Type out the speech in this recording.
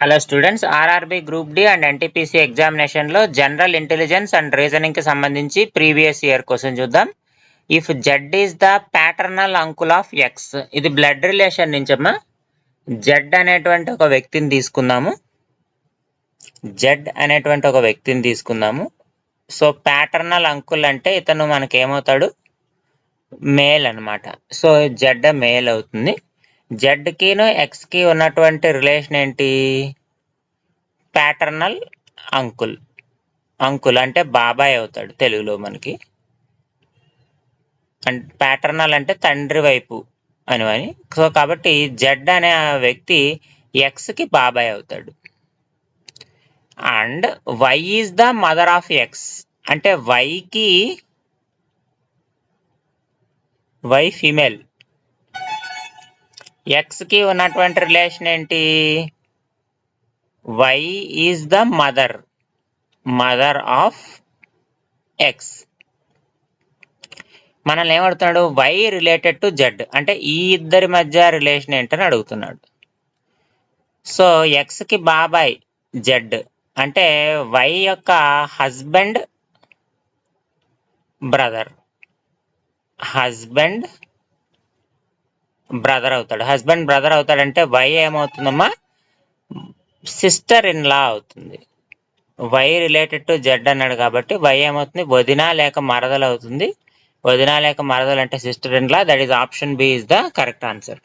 Hello students, RRB group D and NTPC ఎగ్జామినేషన్లో general intelligence and రీజనింగ్కి సంబంధించి previous year question చూద్దాం. If Z is the paternal uncle of X, ఇది blood relation నుంచమ్మా. Z అనేటువంటి ఒక వ్యక్తిని తీసుకుందాము. సో ప్యాటర్నల్ అంకుల్ అంటే ఇతను మనకేమవుతాడు? మేల్ అనమాట. సో జెడ్ మేల్ అవుతుంది. జెడ్కిను ఎక్స్కి ఉన్నటువంటి రిలేషన్ ఏంటి? Paternal uncle. అంకుల్ అంటే బాబాయ్ అవుతాడు తెలుగులో మనకి. ప్యాటర్నల్ అంటే తండ్రి వైపు అని. సో కాబట్టి జెడ్ అనే వ్యక్తి ఎక్స్కి బాబాయ్ అవుతాడు. And Y is the mother of X అంటే వై ఫీమేల్. ఎక్స్కి ఉన్నటువంటి రిలేషన్ ఏంటి? Y is the mother of X. మనల్ని ఏమడుగుతున్నాడు? వై రిలేటెడ్ టు జెడ్ అంటే ఈ ఇద్దరి మధ్య రిలేషన్ ఏంటని అడుగుతున్నాడు. సో ఎక్స్కి బాబాయ్ జెడ్ అంటే వై యొక్క హస్బెండ్ బ్రదర్ అవుతాడంటే వై ఏమవుతుందమ్మా? సిస్టర్ ఇన్ లా అవుతుంది. వై రిలేటెడ్ టు జెడ్ అన్నాడు కాబట్టి వై ఏమవుతుంది? వదిన లేక మరదలు అవుతుంది. వదిన లేక మరదలు అంటే sister in law. That is option B is the correct answer.